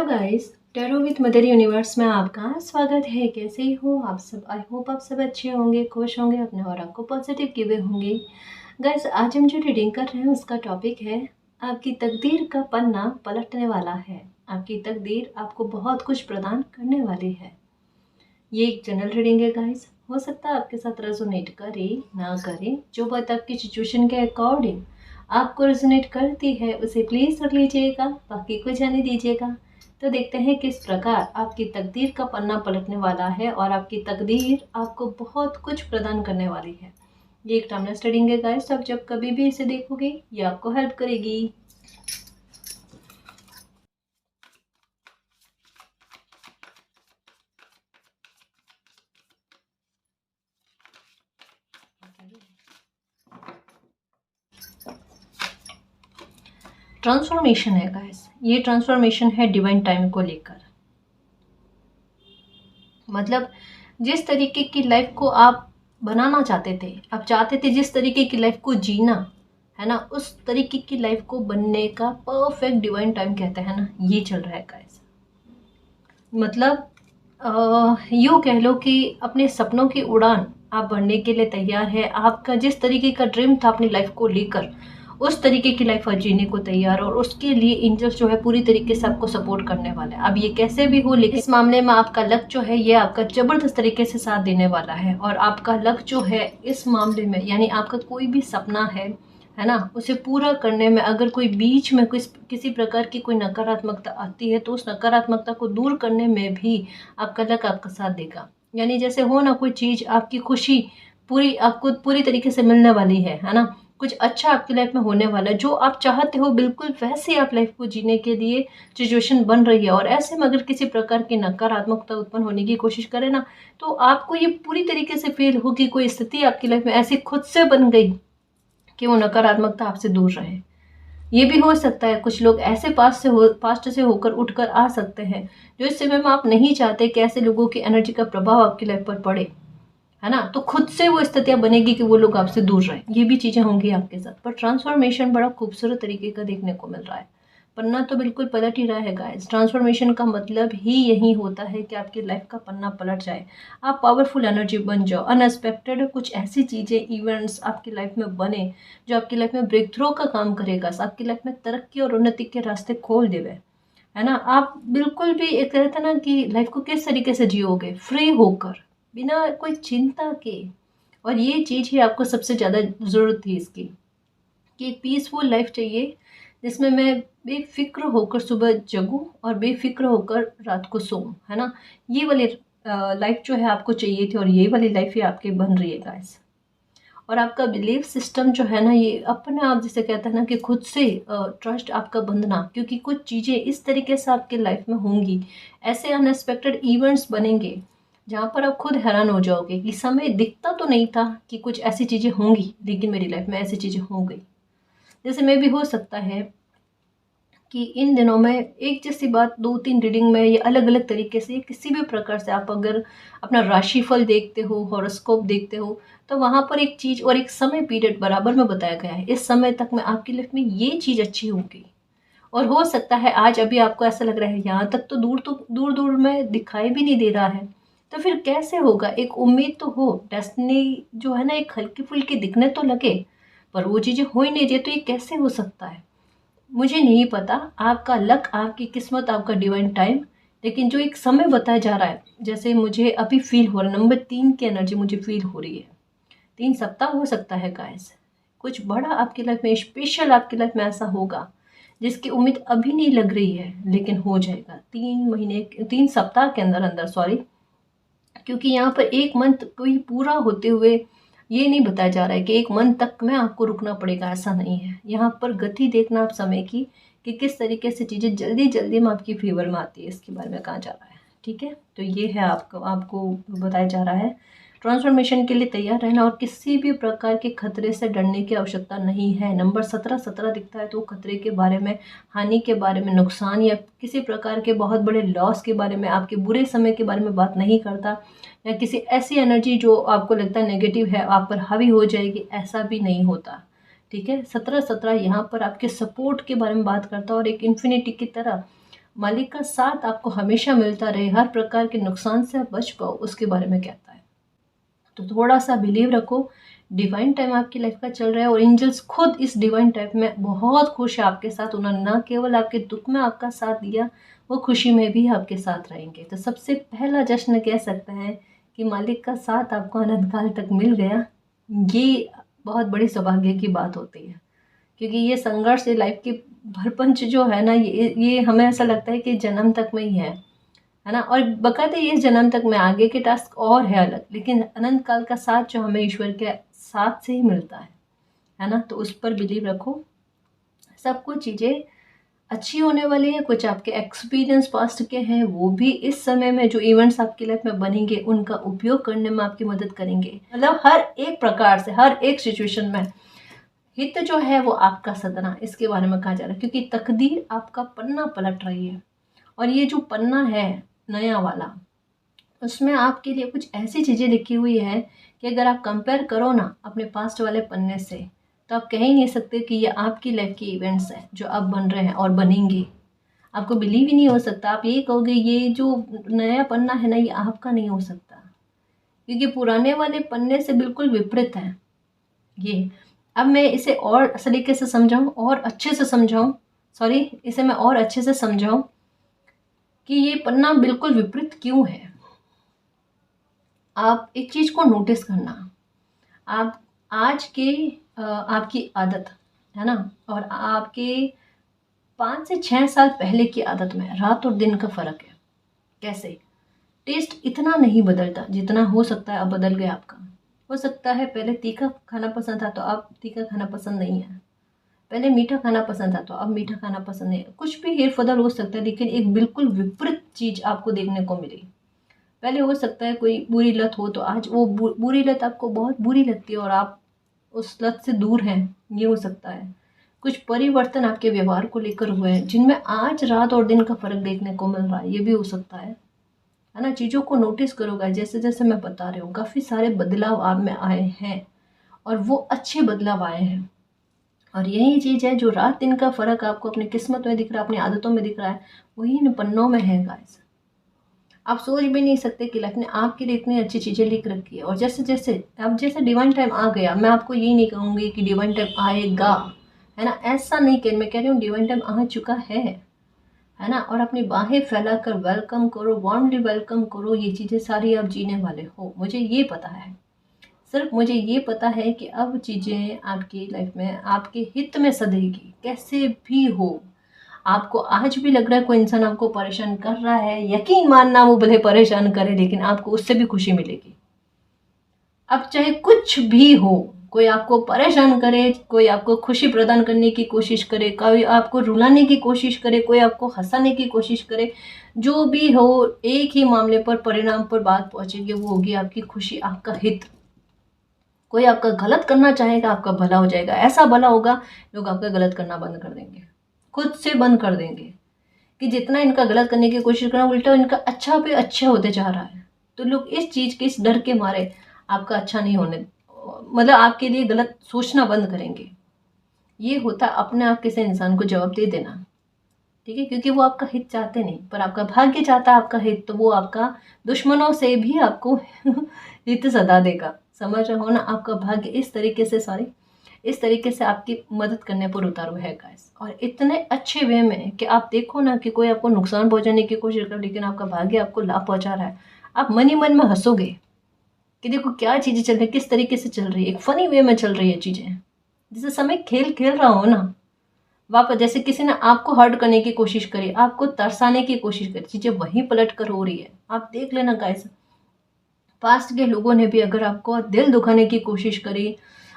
Guys, tarot with mother universe में आपका स्वागत है। कैसे हो आप सब? आई होप आप सब अच्छे होंगे, खुश होंगे, अपने और आपको पॉजिटिव किए हुए होंगे। गाइस, आज हम जो रीडिंग कर रहे हैं उसका टॉपिक है आपकी तकदीर का पन्ना पलटने वाला है। आपकी तकदीर आपको बहुत कुछ प्रदान करने वाली है। ये एक जनरल रीडिंग है गाइस। हो सकता है आपके साथ रेजोनेट करे ना करे, जो बात आपकी सिचुएशन के अकॉर्डिंग आपको रेजोनेट करती है उसे प्लीज़ रख लीजिएगा, बाकी को जाने दीजिएगा। तो देखते हैं किस प्रकार आपकी तकदीर का पन्ना पलटने वाला है और आपकी तकदीर आपको बहुत कुछ प्रदान करने वाली है। ये एक टाइमलेस रीडिंग है गाइस, तो आप जब कभी भी इसे देखोगे ये आपको हेल्प करेगी। ट्रांसफॉर्मेशन है गाइस, ये ट्रांसफॉर्मेशन है डिवाइन टाइम को लेकर। मतलब जिस तरीके की लाइफ को आप बनाना चाहते थे, आप चाहते थे जिस तरीके की लाइफ को जीना है ना, उस तरीके की लाइफ को बनने का परफेक्ट डिवाइन टाइम कहते हैं ना, ये चल रहा है गाइस। मतलब यूँ कह लो कि अपने सपनों की उड़ान आप भरने के लिए तैयार है। आपका जिस तरीके का ड्रीम था अपनी लाइफ को लेकर, उस तरीके की लाइफ आज जीने को तैयार, और उसके लिए एंजल्स जो है पूरी तरीके से आपको सपोर्ट करने वाले हैं। अब ये कैसे भी हो, लेकिन इस मामले में आपका लक जो है ये आपका जबरदस्त तरीके से साथ देने वाला है। और आपका लक जो है इस मामले में, यानी आपका कोई भी सपना है ना, उसे पूरा करने में अगर कोई बीच में किसी प्रकार की कोई नकारात्मकता आती है तो उस नकारात्मकता को दूर करने में भी आपका लक आपका साथ देगा। यानी जैसे हो ना, कोई चीज़ आपकी खुशी पूरी आपको पूरी तरीके से मिलने वाली है ना, कुछ अच्छा आपकी लाइफ में होने वाला है, जो आप चाहते हो बिल्कुल वैसे आप लाइफ को जीने के लिए सिचुएशन बन रही है। और ऐसे में अगर किसी प्रकार की नकारात्मकता उत्पन्न होने की कोशिश करे ना, तो आपको ये पूरी तरीके से फील हो कि कोई स्थिति आपकी लाइफ में ऐसी खुद से बन गई कि वो नकारात्मकता आपसे दूर रहे। ये भी हो सकता है कुछ लोग ऐसे पास्ट से होकर उठकर आ सकते हैं जो इस समय में आप नहीं चाहते कि ऐसे लोगों की एनर्जी का प्रभाव आपकी लाइफ पर पड़े, है ना। तो खुद से वो स्थितियां बनेगी कि वो लोग आपसे दूर रहे। ये भी चीज़ें होंगी आपके साथ। पर ट्रांसफॉर्मेशन बड़ा खूबसूरत तरीके का देखने को मिल रहा है। पन्ना तो बिल्कुल पलट ही रहा है गाइस। ट्रांसफॉर्मेशन का मतलब ही यही होता है कि आपकी लाइफ का पन्ना पलट जाए, आप पावरफुल एनर्जी बन जाओ, अनएक्सपेक्टेड कुछ ऐसी चीज़ें इवेंट्स आपकी लाइफ में बने जो आपकी लाइफ में ब्रेक थ्रू का काम करेगा, आपकी लाइफ में तरक्की और उन्नति के रास्ते खोल देवे, है ना। आप बिल्कुल भी एक कहते हैं ना कि लाइफ को किस तरीके से जियोगे, फ्री होकर, बिना कोई चिंता के। और ये चीज़ ही आपको सबसे ज़्यादा ज़रूरत थी इसकी, कि एक पीसफुल लाइफ चाहिए जिसमें मैं बेफिक्र होकर सुबह जगूं और बेफिक्र होकर रात को सोऊं, है ना। ये वाली लाइफ जो है आपको चाहिए थी, और ये वाली लाइफ ही आपकी बन रही है गाइस। और आपका बिलीफ सिस्टम जो है ना, ये अपने आप जिसे कहते हैं ना कि खुद से ट्रस्ट आपका बंधना, क्योंकि कुछ चीज़ें इस तरीके से आपके लाइफ में होंगी, ऐसे अनएक्सपेक्टेड इवेंट्स बनेंगे जहाँ पर आप खुद हैरान हो जाओगे कि समय दिखता तो नहीं था कि कुछ ऐसी चीज़ें होंगी, लेकिन मेरी लाइफ में ऐसी चीज़ें हो गई। जैसे में भी हो सकता है कि इन दिनों में एक जैसी बात 2-3 रीडिंग में या अलग अलग तरीके से किसी भी प्रकार से आप अगर अपना राशिफल देखते हो, हॉरोस्कोप देखते हो, तो वहाँ पर एक चीज़ और एक समय पीरियड बराबर में बताया गया है। इस समय तक में आपकी लाइफ में ये चीज़ अच्छी होगी। और हो सकता है आज अभी आपको ऐसा लग रहा है यहाँ तक तो दूर दूर में दिखाई भी नहीं दे रहा है, तो फिर कैसे होगा। एक उम्मीद तो हो, डेस्टिनी जो है ना एक हल्की फुल्की दिखने तो लगे, पर वो चीज़ें हो ही नहीं रही, तो ये कैसे हो सकता है मुझे नहीं पता। आपका लक, आपकी किस्मत, आपका डिवाइन टाइम, लेकिन जो एक समय बताया जा रहा है, जैसे मुझे अभी फील हो रहा है, नंबर 3 की एनर्जी मुझे फील हो रही है। 3 सप्ताह हो सकता है गाइस, कुछ बड़ा आपकी लाइफ में, स्पेशल आपकी लाइफ में ऐसा होगा जिसकी उम्मीद अभी नहीं लग रही है, लेकिन हो जाएगा 3 सप्ताह के अंदर अंदर, सॉरी, क्योंकि यहाँ पर एक मंथ कोई पूरा होते हुए ये नहीं बताया जा रहा है कि एक मंथ तक में आपको रुकना पड़ेगा, ऐसा नहीं है। यहाँ पर गति देखना आप समय की, कि किस तरीके से चीज़ें जल्दी जल्दी में आपकी फेवर में आती है, इसके बारे में कहा जा रहा है। ठीक है, तो ये है आपको बताया जा रहा है। ट्रांसफॉर्मेशन के लिए तैयार रहना, और किसी भी प्रकार के खतरे से डरने की आवश्यकता नहीं है। नंबर 17 दिखता है तो खतरे के बारे में, हानि के बारे में, नुकसान या किसी प्रकार के बहुत बड़े लॉस के बारे में, आपके बुरे समय के बारे में बात नहीं करता, या किसी ऐसी एनर्जी जो आपको लगता है नेगेटिव है आप पर हावी हो जाएगी, ऐसा भी नहीं होता। ठीक है, 17 यहाँ पर आपके सपोर्ट के बारे में बात करता है, और एक इन्फिनिटी की तरह मालिक का साथ आपको हमेशा मिलता रहे, हर प्रकार के नुकसान से आप बच पाओ, उसके बारे में कहता है। तो थोड़ा सा बिलीव रखो, डिवाइन टाइम आपकी लाइफ का चल रहा है और एंजल्स खुद इस डिवाइन टाइम में बहुत खुश है आपके साथ। उन्होंने न केवल आपके दुख में आपका साथ दिया, वो खुशी में भी आपके साथ रहेंगे। तो सबसे पहला जश्न कह सकते हैं कि मालिक का साथ आपको अनंत काल तक मिल गया। ये बहुत बड़ी सौभाग्य की बात होती है, क्योंकि ये संघर्ष, ये लाइफ की भरपंच जो है ना, ये हमें ऐसा लगता है कि जन्म तक में ही है ना। और बकायदे ये जन्म तक में, आगे के टास्क और है अलग, लेकिन अनंत काल का साथ जो हमें ईश्वर के साथ से ही मिलता है ना। तो उस पर बिलीव रखो, सब कुछ चीज़ें अच्छी होने वाली है। कुछ आपके एक्सपीरियंस पास्ट के हैं, वो भी इस समय में जो इवेंट्स आपकी लाइफ में बनेंगे उनका उपयोग करने में आपकी मदद करेंगे। मतलब हर एक प्रकार से, हर एक सिचुएशन में हित जो है वो आपका सदना, इसके बारे में कहा जा रहा है, क्योंकि तकदीर आपका पन्ना पलट रही है। और ये जो पन्ना है नया वाला, उसमें आपके लिए कुछ ऐसी चीज़ें लिखी हुई है कि अगर आप कंपेयर करो ना अपने पास्ट वाले पन्ने से, तो आप कह ही नहीं सकते कि ये आपकी लाइफ की इवेंट्स हैं जो अब बन रहे हैं और बनेंगे। आपको बिलीव ही नहीं हो सकता, आप यही कहोगे ये जो नया पन्ना है ना, ये आपका नहीं हो सकता, क्योंकि पुराने वाले पन्ने से बिल्कुल विपरीत है ये। अब मैं इसे और तरीके से समझाऊं, और अच्छे से समझाऊं, सॉरी, इसे मैं और अच्छे से समझाऊं कि ये पन्ना बिल्कुल विपरीत क्यों है। आप एक चीज़ को नोटिस करना, आप आज के आपकी आदत है ना, और आपके 5 से 6 साल पहले की आदत में रात और दिन का फ़र्क है। कैसे? टेस्ट इतना नहीं बदलता जितना हो सकता है अब बदल गया आपका। हो सकता है पहले तीखा खाना पसंद था तो अब तीखा खाना पसंद नहीं है, पहले मीठा खाना पसंद था तो अब मीठा खाना पसंद नहीं है। कुछ भी हेरफदल हो सकता है, लेकिन एक बिल्कुल विपरीत चीज़ आपको देखने को मिली। पहले हो सकता है कोई बुरी लत हो तो आज वो बुरी लत आपको बहुत बुरी लगती है और आप उस लत से दूर हैं, ये हो सकता है। कुछ परिवर्तन आपके व्यवहार को लेकर हुए हैं जिनमें आज रात और दिन का फ़र्क देखने को मिल रहा है, ये भी हो सकता है ना। चीज़ों को नोटिस करोगे, जैसे जैसे मैं बता रही हूँ, काफ़ी सारे बदलाव आप में आए हैं और वो अच्छे बदलाव आए हैं। और यही चीज़ है जो रात दिन का फ़र्क आपको अपनी किस्मत में दिख रहा है, अपनी आदतों में दिख रहा है, वही इन पन्नों में है गाइस। आप सोच भी नहीं सकते कि लाइफ ने आपके लिए इतनी अच्छी चीज़ें लिख रखी है। और जैसे जैसे अब जैसे डिवाइन टाइम आ गया, मैं आपको यही नहीं कहूँगी कि डिवाइन टाइम आएगा, है ना, ऐसा नहीं कह, मैं कह रही हूँ डिवाइन टाइम आ चुका है ना। और अपनी बाहें फैलाकर वेलकम करो, वार्मली वेलकम करो। ये चीज़ें सारी आप जीने वाले हो, मुझे ये पता है। सिर्फ मुझे ये पता है कि अब चीज़ें आपकी लाइफ में आपके हित में सधेगी, कैसे भी हो। आपको आज भी लग रहा है कोई इंसान आपको परेशान कर रहा है, यकीन मानना वो भले परेशान करे, लेकिन आपको उससे भी खुशी मिलेगी। अब चाहे कुछ भी हो, कोई आपको परेशान करे, कोई आपको खुशी प्रदान करने की कोशिश करे, कोई आपको रुलाने की कोशिश करे, कोई आपको हंसाने की कोशिश करे, जो भी हो, एक ही मामले पर, परिणाम पर बात पहुंचेगी, वो होगी आपकी खुशी, आपका हित। कोई आपका गलत करना चाहेगा, आपका भला हो जाएगा। ऐसा भला होगा, लोग आपका गलत करना बंद कर देंगे, खुद से बंद कर देंगे, कि जितना इनका गलत करने की कोशिश करना, उल्टा इनका अच्छा पे अच्छा होते जा रहा है। तो लोग इस चीज़ के, इस डर के मारे आपका अच्छा नहीं होने, मतलब आपके लिए गलत सोचना बंद करेंगे। ये होता अपने आप किसी इंसान को जवाब दे देना, ठीक है, क्योंकि वो आपका हित चाहते नहीं, पर आपका भाग्य चाहता है आपका हित, तो वो आपका दुश्मनों से भी आपको हित सदा देगा। समझ रहे हो ना, आपका भाग्य इस तरीके से, इस तरीके से आपकी मदद करने पर उतारू है गाइस। और इतने अच्छे वे में कि आप देखो ना कि कोई आपको नुकसान पहुंचाने की कोशिश कर, लेकिन आपका भाग्य आपको लाभ पहुंचा रहा है। आप मन ही मन में हंसोगे कि देखो क्या चीज़ें चल रही है, किस तरीके से चल रही है, एक फनी वे में चल रही है चीज़ें, जैसे समय खेल खेल रहा हो ना। वापस जैसे किसी ने आपको हर्ट करने की कोशिश करी, आपको तरसाने की कोशिश करी, चीज़ें वहीं पलट कर हो रही है। आप देख लेना गाइस, पास्ट के लोगों ने भी अगर आपको दिल दुखाने की कोशिश करी,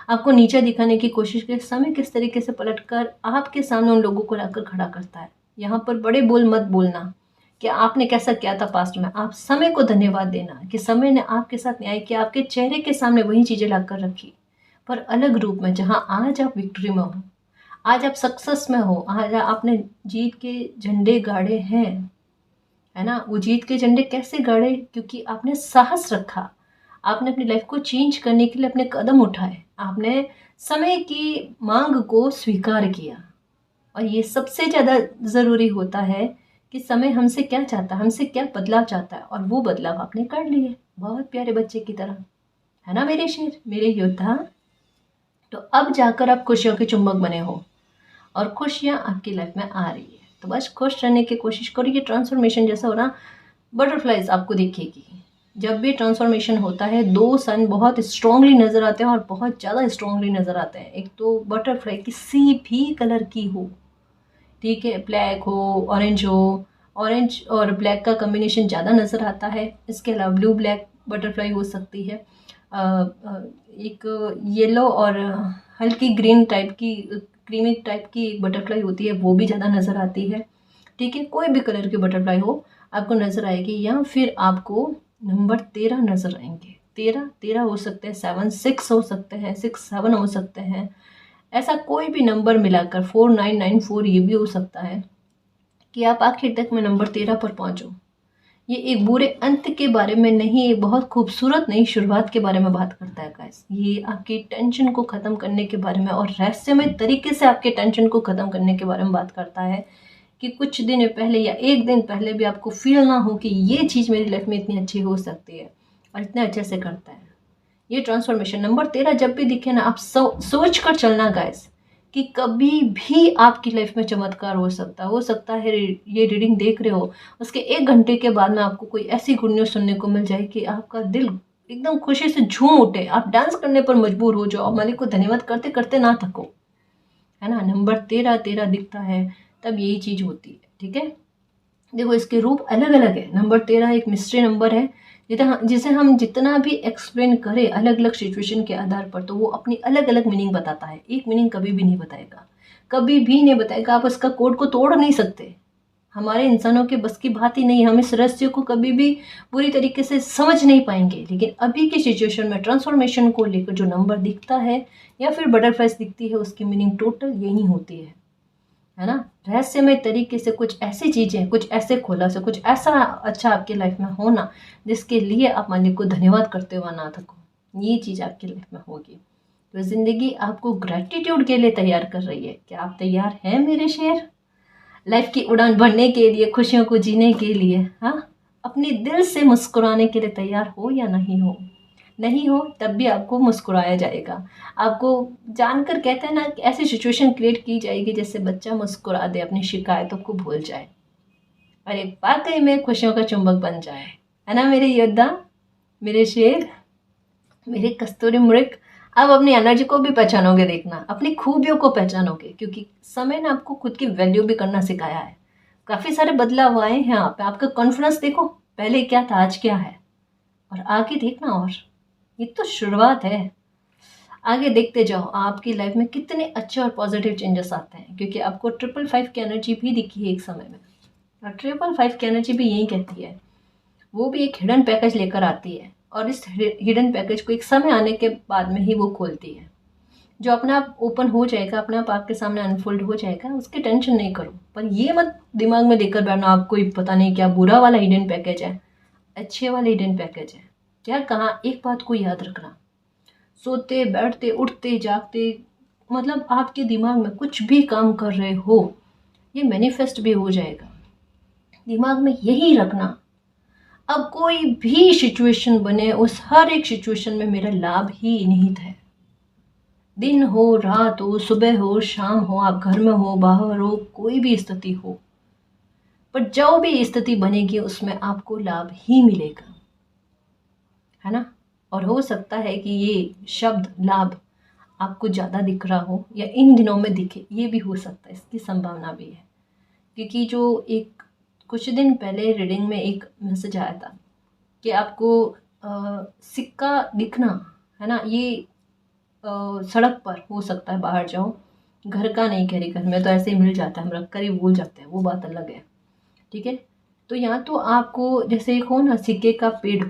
आपको नीचे दिखाने की कोशिश की, समय किस तरीके से पलटकर आपके सामने उन लोगों को लाकर खड़ा करता है। यहाँ पर बड़े बोल मत बोलना कि आपने कैसा किया था पास्ट में। आप समय को धन्यवाद देना कि समय ने आपके साथ न्याय किया, आपके चेहरे के सामने वही चीज़ें लाकर रखी, पर अलग रूप में, जहाँ आज आप विक्ट्री में हो, आज आप सक्सेस में हो, आज आपने जीत के झंडे गाड़े हैं, है ना। वो जीत के झंडे कैसे गाड़े? क्योंकि आपने साहस रखा, आपने अपनी लाइफ को चेंज करने के लिए अपने कदम उठाए, आपने समय की मांग को स्वीकार किया। और ये सबसे ज़्यादा ज़रूरी होता है कि समय हमसे क्या चाहता है, हमसे क्या बदलाव चाहता है, और वो बदलाव आपने कर लिए बहुत प्यारे बच्चे की तरह, है ना मेरे शेर, मेरे योद्धा। तो अब जाकर आप खुशियों के चुंबक बने हो और खुशियाँ आपकी लाइफ में आ रही है। तो बस खुश रहने की कोशिश करो। ये ट्रांसफॉर्मेशन जैसा हो ना, बटरफ्लाइज आपको दिखेगी। जब भी ट्रांसफॉर्मेशन होता है, दो सन बहुत स्ट्रांगली नज़र आते हैं और बहुत ज़्यादा स्ट्रांगली नज़र आते हैं। एक तो बटरफ्लाई किसी भी कलर की हो, ठीक है, ब्लैक हो, ऑरेंज हो, ऑरेंज और ब्लैक का कॉम्बिनेशन ज़्यादा नज़र आता है। इसके अलावा ब्लू ब्लैक बटरफ्लाई हो सकती है। एक येलो और हल्की ग्रीन टाइप की, क्रीमी टाइप की एक बटरफ्लाई होती है, वो भी ज़्यादा नज़र आती है। ठीक है, कोई भी कलर की बटरफ्लाई हो आपको नज़र आएगी, या फिर आपको नंबर 13 नज़र आएंगे। 13 हो सकते हैं, 7 6 हो सकते हैं, 6 7 हो सकते हैं। ऐसा कोई भी नंबर मिलाकर 4994 ये भी हो सकता है कि आप आखिर तक में नंबर 13 पर पहुंचो। ये एक बुरे अंत के बारे में नहीं, एक बहुत खूबसूरत नई शुरुआत के बारे में बात करता है गाइस। ये आपकी टेंशन को ख़त्म करने के बारे में और रहस्यमय तरीके से आपके टेंशन को ख़त्म करने के बारे में बात करता है कि कुछ दिन पहले या एक दिन पहले भी आपको फील ना हो कि ये चीज़ मेरी लाइफ में इतनी अच्छी हो सकती है, और इतने अच्छे से करता है। ये ट्रांसफॉर्मेशन नंबर 13 जब भी दिखे ना, आप सोच कर चलना गाइस कि कभी भी आपकी लाइफ में चमत्कार हो सकता है ये रीडिंग देख रहे हो, उसके 1 घंटे के बाद में आपको कोई ऐसी गुड न्यूज़ सुनने को मिल जाए कि आपका दिल एकदम खुशी से झूम उठे, आप डांस करने पर मजबूर हो जाओ, मालिक को धन्यवाद करते करते ना थको, है ना। नंबर 13 दिखता है तब यही चीज़ होती है, ठीक है। देखो इसके रूप अलग अलग है। नंबर 13 एक मिस्ट्री नंबर है, जिसे हम जितना भी एक्सप्लेन करें अलग अलग सिचुएशन के आधार पर, तो वो अपनी अलग अलग मीनिंग बताता है। एक मीनिंग कभी भी नहीं बताएगा, कभी भी नहीं बताएगा। आप उसका कोड को तोड़ नहीं सकते, हमारे इंसानों के बस की बात ही नहीं। हम इस रहस्य को कभी भी पूरी तरीके से समझ नहीं पाएंगे। लेकिन अभी की सिचुएशन में ट्रांसफॉर्मेशन को लेकर जो नंबर दिखता है या फिर बटरफ्लाइज दिखती है, उसकी मीनिंग टोटल यही होती है ना। रहस्यमय तरीके से कुछ ऐसी चीज़ें, कुछ ऐसे खुलासे, कुछ ऐसा अच्छा आपकी लाइफ में होना जिसके लिए आप मालिक को धन्यवाद करते हुए ना थको, ये चीज़ आपकी लाइफ में होगी। तो ज़िंदगी आपको ग्रैटिट्यूड के लिए तैयार कर रही है। क्या आप तैयार हैं मेरे शेर, लाइफ की उड़ान भरने के लिए, खुशियों को जीने के लिए? हाँ, अपने दिल से मुस्कुराने के लिए तैयार हो या नहीं हो? नहीं हो तब भी आपको मुस्कुराया जाएगा। आपको जानकर कहते हैं ना कि ऐसी सिचुएशन क्रिएट की जाएगी जैसे बच्चा मुस्कुरा दे, अपनी शिकायतों को भूल जाए, अरे वाकई में खुशियों का चुंबक बन जाए, है ना मेरे योद्धा, मेरे शेर, मेरे कस्तूरी मृग। अब अपनी एनर्जी को भी पहचानोगे, देखना अपनी खूबियों को पहचानोगे, क्योंकि समय ने आपको खुद की वैल्यू भी करना सिखाया है। काफ़ी सारे बदलाव आए हैं आप पे, आपका कॉन्फिडेंस देखो, पहले क्या था आज क्या है, और आगे देखना। और ये तो शुरुआत है, आगे देखते जाओ आपकी लाइफ में कितने अच्छे और पॉजिटिव चेंजेस आते हैं, क्योंकि आपको 555 की एनर्जी भी दिखी है एक समय में, और 555 की एनर्जी भी यही कहती है। वो भी एक हिडन पैकेज लेकर आती है, और इस हिडन पैकेज को एक समय आने के बाद में ही वो खोलती है, जो अपने आप ओपन हो जाएगा, अपने आप आपके सामने अनफोल्ड हो जाएगा। उसकी टेंशन नहीं करो, पर ये मत दिमाग में लेकर बैठना आपको पता नहीं क्या बुरा वाला हिडन पैकेज है, अच्छे वाले हिडन पैकेज है। क्या कहाँ, एक बात को याद रखना, सोते बैठते उठते जागते, मतलब आपके दिमाग में कुछ भी काम कर रहे हो, ये मैनिफेस्ट भी हो जाएगा। दिमाग में यही रखना, अब कोई भी सिचुएशन बने, उस हर एक सिचुएशन में मेरा लाभ ही निहित है। दिन हो, रात हो, सुबह हो, शाम हो, आप घर में हो, बाहर हो, कोई भी स्थिति हो, पर जो भी स्थिति बनेगी उसमें आपको लाभ ही मिलेगा, है ना। और हो सकता है कि ये शब्द लाभ आपको ज़्यादा दिख रहा हो या इन दिनों में दिखे, ये भी हो सकता है, इसकी संभावना भी है। क्योंकि जो एक कुछ दिन पहले रीडिंग में एक मैसेज आया था कि आपको सिक्का दिखना, है ना, ये सड़क पर हो सकता है, बाहर जाओ, घर का नहीं कह रही, घर में तो ऐसे ही मिल जाता है, हम रख कर ही भूल जाते हैं, वो बात अलग है, ठीक है। तो यहाँ तो आपको जैसे एक हो ना सिक्के का पेड़,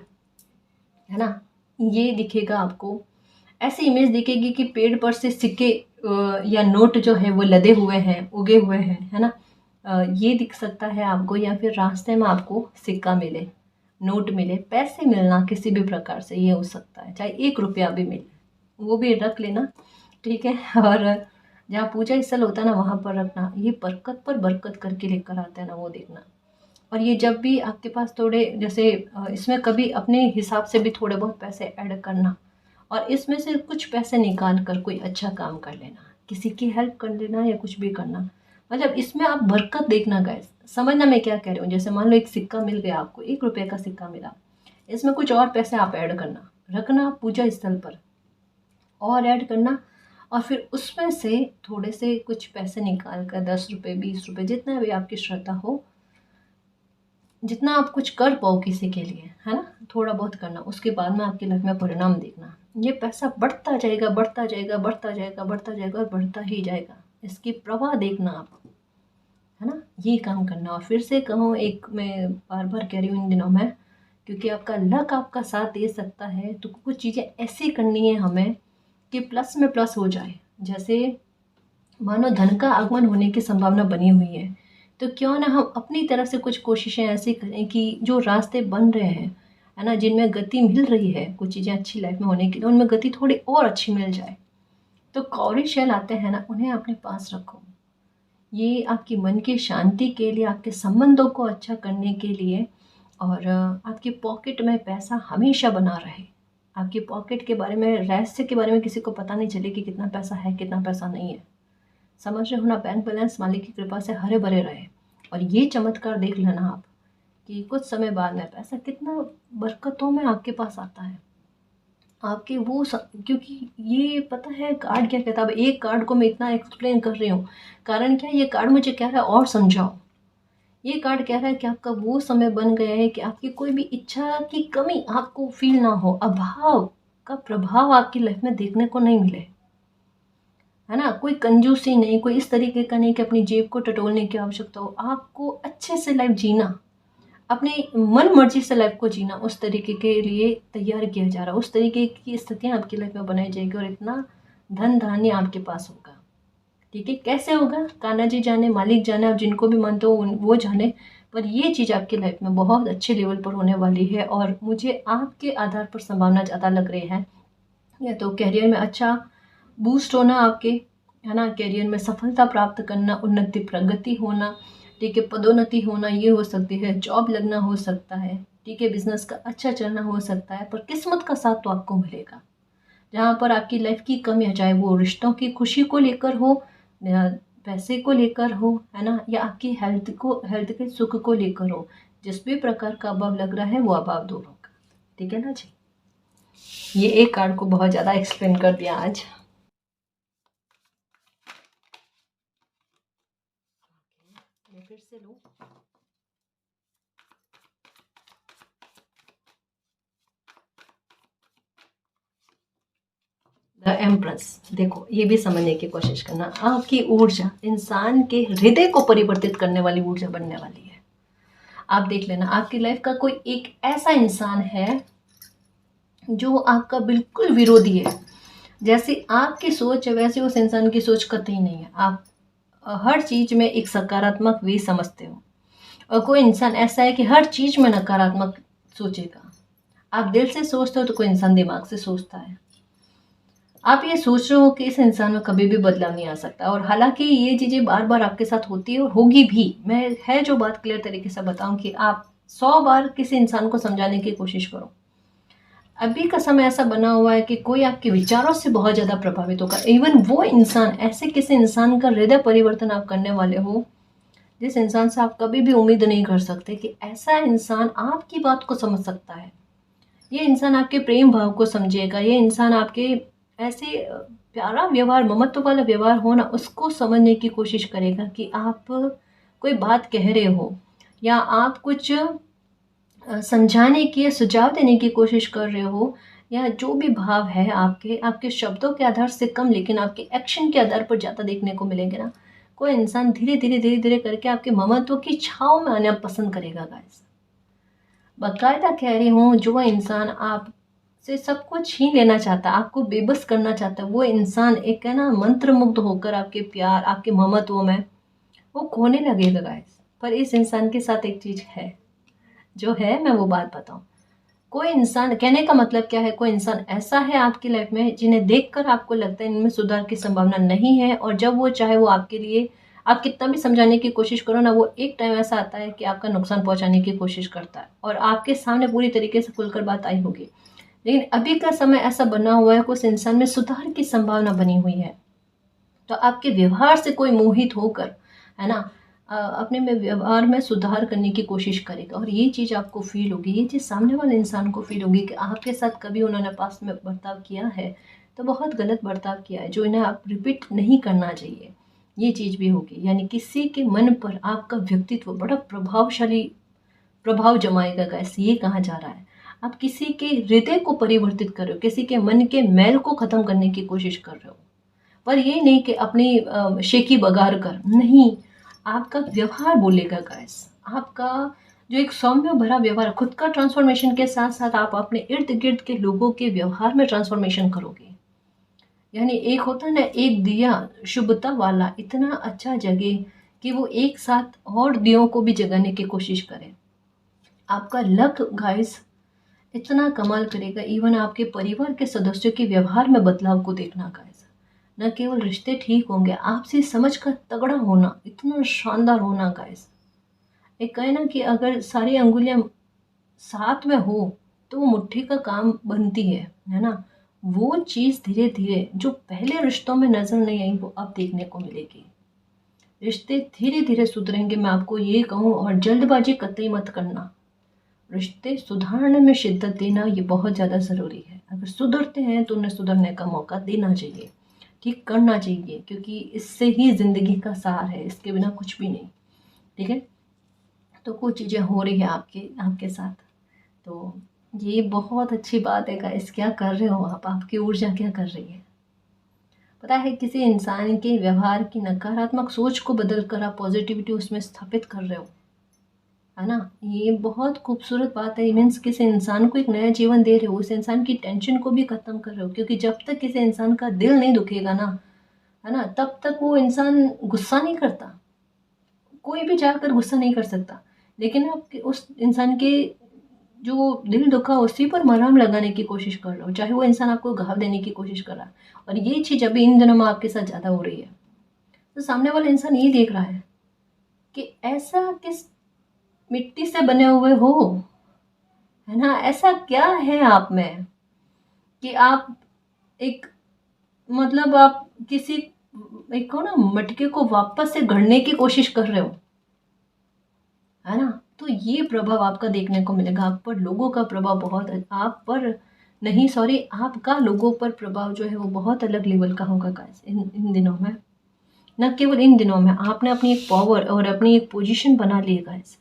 है ना, ये दिखेगा आपको, ऐसी इमेज दिखेगी कि पेड़ पर से सिक्के या नोट जो है वो लदे हुए हैं, उगे हुए हैं, है ना। ये दिख सकता है आपको, या फिर रास्ते में आपको सिक्का मिले, नोट मिले, पैसे मिलना किसी भी प्रकार से, ये हो सकता है, चाहे 1 रुपया भी मिले, वो भी रख लेना, ठीक है। और जहाँ पूजा स्थल होता है ना, वहाँ पर रखना, ये बरकत पर बरकत करके लेकर आता है ना, वो देखना। और ये जब भी आपके पास थोड़े जैसे इसमें कभी अपने हिसाब से भी थोड़े बहुत पैसे ऐड करना, और इसमें से कुछ पैसे निकाल कर कोई अच्छा काम कर लेना, किसी की हेल्प कर लेना या कुछ भी करना। मतलब इसमें आप बरकत देखना गाइस, समझना मैं क्या कह रही हूँ। जैसे मान लो एक सिक्का मिल गया आपको, 1 रुपए का सिक्का मिला, इसमें कुछ और पैसे आप ऐड करना, रखना पूजा स्थल पर, और ऐड करना, और फिर उसमें से थोड़े से कुछ पैसे निकाल कर 10 रुपये 20 रुपये जितना भी आपकी श्रद्धा हो, जितना आप कुछ कर पाओ किसी के लिए, है ना, थोड़ा बहुत करना। उसके बाद में आपकी लाइफ में परिणाम देखना, ये पैसा बढ़ता जाएगा बढ़ता जाएगा बढ़ता जाएगा बढ़ता जाएगा और बढ़ता ही जाएगा। इसकी प्रवाह देखना आप, है ना, ये काम करना। और फिर से कहूँ, एक मैं बार बार कह रही हूँ इन दिनों में, क्योंकि आपका लक आपका साथ दे सकता है, तो कुछ चीज़ें ऐसी करनी है हमें कि प्लस में प्लस हो जाए। जैसे मानो धन का आगमन होने की संभावना बनी हुई है, तो क्यों ना हम अपनी तरफ से कुछ कोशिशें ऐसी करें कि जो रास्ते बन रहे हैं, है ना, जिनमें गति मिल रही है कुछ चीज़ें अच्छी लाइफ में होने के लिए, उनमें गति थोड़ी और अच्छी मिल जाए। तो कौड़ी शैल आते हैं ना, उन्हें अपने पास रखो। ये आपकी मन की शांति के लिए, आपके संबंधों को अच्छा करने के लिए, और आपकी पॉकेट में पैसा हमेशा बना रहे। आपकी पॉकेट के बारे में, रहस्य के बारे में किसी को पता नहीं चले कि कितना पैसा है कितना पैसा नहीं है। समझ रहे हो ना, बैंक बैलेंस मालिक की कृपा से हरे भरे रहे। और ये चमत्कार देख लेना आप कि कुछ समय बाद में पैसा कितना बरकतों में आपके पास आता है। आपके क्योंकि ये पता है कार्ड क्या कहता है। अब एक कार्ड को मैं इतना एक्सप्लेन कर रही हूँ, कारण क्या, ये कार्ड मुझे कह रहा है और समझाओ। ये कार्ड कह रहा है कि आपका वो समय बन गया है कि आपकी कोई भी इच्छा की कमी आपको फील ना हो, अभाव का प्रभाव आपकी लाइफ में देखने को नहीं मिले, है ना। कोई कंजूसी नहीं, कोई इस तरीके का नहीं कि अपनी जेब को टटोलने की आवश्यकता हो। आपको अच्छे से लाइफ जीना, अपने मन मर्जी से लाइफ को जीना, उस तरीके के लिए तैयार किया जा रहा है। उस तरीके की स्थितियाँ आपकी लाइफ में बनाई जाएगी, और इतना धन धान्य आपके पास होगा। ठीक है, कैसे होगा कान्हा जी जाने, मालिक जाने, आप जिनको भी मानते हो वो जाने, पर ये चीज़ आपकी लाइफ में बहुत अच्छे लेवल पर होने वाली है। और मुझे आपके आधार पर संभावना ज़्यादा लग रही है, या तो करियर में अच्छा बूस्ट होना आपके, है ना, करियर में सफलता प्राप्त करना, उन्नति प्रगति होना, ठीक है, पदोन्नति होना ये हो सकती है, जॉब लगना हो सकता है, ठीक है, बिजनेस का अच्छा चलना हो सकता है। पर किस्मत का साथ तो आपको मिलेगा। जहाँ पर आपकी लाइफ की कमी है, चाहे वो रिश्तों की खुशी को लेकर हो, या पैसे को लेकर हो, है ना, या आपकी हेल्थ के सुख को लेकर हो, जिस भी प्रकार का अभाव लग रहा है वो अभाव दूर होगा। ठीक है ना जी। ये एक कार्ड को बहुत ज़्यादा एक्सप्लेन कर दिया आज। मैं फिर से लूँ। द एम्प्रेस, देखो ये भी समझने की कोशिश करना। आपकी ऊर्जा इंसान के हृदय को परिवर्तित करने वाली ऊर्जा बनने वाली है। आप देख लेना, आपकी लाइफ का कोई एक ऐसा इंसान है जो आपका बिल्कुल विरोधी है। जैसी आपकी सोच है वैसे उस इंसान की सोच कतई नहीं है। आप हर चीज़ में एक सकारात्मक वे समझते हो, और कोई इंसान ऐसा है कि हर चीज़ में नकारात्मक सोचेगा। आप दिल से सोचते हो तो कोई इंसान दिमाग से सोचता है। आप ये सोच रहे हो कि इस इंसान में कभी भी बदलाव नहीं आ सकता, और हालांकि ये चीज़ें बार बार आपके साथ होती है और होगी भी। मैं है जो बात क्लियर तरीके से बताऊं कि आप 100 बार किसी इंसान को समझाने की कोशिश करो, अभी का समय ऐसा बना हुआ है कि कोई आपके विचारों से बहुत ज़्यादा प्रभावित होगा। इवन वो इंसान, ऐसे किसी इंसान का हृदय परिवर्तन आप करने वाले हो जिस इंसान से आप कभी भी उम्मीद नहीं कर सकते कि ऐसा इंसान आपकी बात को समझ सकता है। ये इंसान आपके प्रेम भाव को समझेगा, ये इंसान आपके ऐसे प्यारा व्यवहार, ममत्व वाला व्यवहार हो ना, उसको समझने की कोशिश करेगा कि आप कोई बात कह रहे हो, या आप कुछ समझाने की या सुझाव देने की कोशिश कर रहे हो, या जो भी भाव है आपके आपके शब्दों के आधार से कम लेकिन आपके एक्शन के आधार पर ज़्यादा देखने को मिलेंगे ना। कोई इंसान धीरे धीरे धीरे धीरे करके आपके ममत्व की छाव में आना पसंद करेगा गाइस। बाकायदा कह रही हूँ, जो इंसान आप से सब कुछ छीन लेना चाहता है, आपको बेबस करना चाहता है, वो इंसान एक है ना मंत्रमुग्ध होकर आपके प्यार, आपके ममत्व में वो खोने लगेगा गाइस। पर इस इंसान के साथ एक चीज़ है, जो है मैं वो बात बताऊँ। कोई इंसान, कहने का मतलब क्या है, कोई इंसान ऐसा है आपकी लाइफ में जिन्हें देखकर आपको लगता है इनमें सुधार की संभावना नहीं है, और जब वो चाहे वो आपके लिए आप कितना भी समझाने की कोशिश करो ना, वो एक टाइम ऐसा आता है कि आपका नुकसान पहुंचाने की कोशिश करता है, और आपके सामने पूरी तरीके से खुलकर बात आई होगी। लेकिन अभी का समय ऐसा बना हुआ है कि उस इंसान में सुधार की संभावना बनी हुई है। तो आपके व्यवहार से कोई मोहित होकर, है ना, अपने में व्यवहार में सुधार करने की कोशिश करेगा, और ये चीज़ आपको फील होगी, ये चीज़ सामने वाले इंसान को फील होगी कि आपके साथ कभी उन्होंने पास में बर्ताव किया है तो बहुत गलत बर्ताव किया है, जो इन्हें आप रिपीट नहीं करना चाहिए। ये चीज़ भी होगी, यानी किसी के मन पर आपका व्यक्तित्व बड़ा प्रभावशाली प्रभाव जमाएगा गाइस, ये कहा जा रहा है। आप किसी के हृदय को परिवर्तित कर रहे हो, किसी के मन के मैल को खत्म करने की कोशिश कर रहे हो, पर ये नहीं कि अपनी शेखी बघार कर, नहीं, आपका व्यवहार बोलेगा गाइस। आपका जो एक सौम्य भरा व्यवहार, खुद का ट्रांसफॉर्मेशन के साथ साथ आप अपने इर्द गिर्द के लोगों के व्यवहार में ट्रांसफॉर्मेशन करोगे। यानी एक होता है ना, एक दिया शुभता वाला इतना अच्छा जगे कि वो एक साथ और दियों को भी जगाने की कोशिश करे। आपका लक गाइस इतना कमाल करेगा, इवन आपके परिवार के सदस्यों के व्यवहार में बदलाव को देखना गाइस। न केवल रिश्ते ठीक होंगे, आपसी समझ का तगड़ा होना, इतना शानदार होना गाइस। एक कहे ना कि अगर सारी अंगुलियां साथ में हो तो वो मुट्ठी का काम बनती है ना। वो चीज़ धीरे धीरे जो पहले रिश्तों में नजर नहीं आई वो अब देखने को मिलेगी। रिश्ते धीरे धीरे सुधरेंगे, मैं आपको ये कहूँ, और जल्दबाजी कतई मत करना। रिश्ते सुधारने में शिद्दत देना ये बहुत ज़्यादा ज़रूरी है। अगर सुधरते हैं तो उन्हें सुधरने का मौका देना चाहिए, ठीक करना चाहिए, क्योंकि इससे ही ज़िंदगी का सार है, इसके बिना कुछ भी नहीं। ठीक है, तो कुछ चीज़ें हो रही है आपके आपके साथ, तो ये बहुत अच्छी बात है गाइस। क्या कर रहे हो आप, आपकी ऊर्जा क्या कर रही है? पता है, किसी इंसान के व्यवहार की नकारात्मक सोच को बदल कर आप पॉजिटिविटी उसमें स्थापित कर रहे हो, है ना। ये बहुत खूबसूरत बात है। मीन्स किसी इंसान को एक नया जीवन दे रहे हो, उस इंसान की टेंशन को भी ख़त्म कर रहे हो, क्योंकि जब तक किसी इंसान का दिल नहीं दुखेगा ना, है ना, तब तक वो इंसान गुस्सा नहीं करता। कोई भी जाकर गुस्सा नहीं कर सकता, लेकिन आप उस इंसान के जो दिल दुखा उसी पर मरहम लगाने की कोशिश कर रहे हो, चाहे वो इंसान आपको घाव देने की कोशिश कर रहा है। और ये चीज़ अभी इन दिनों में आपके साथ ज़्यादा हो रही है। तो सामने वाला इंसान ये देख रहा है कि ऐसा किस मिट्टी से बने हुए हो, है ना, ऐसा क्या है आप में कि आप एक, मतलब आप किसी एक को ना मटके को वापस से गढ़ने की कोशिश कर रहे हो, है ना। तो ये प्रभाव आपका देखने को मिलेगा। आप पर लोगों का प्रभाव बहुत, आप पर नहीं, सॉरी, आपका लोगों पर प्रभाव जो है वो बहुत अलग लेवल का होगा गाइस इन दिनों में। न केवल इन दिनों में, आपने अपनी एक पावर और अपनी एक पोजीशन बना ली है गाइस,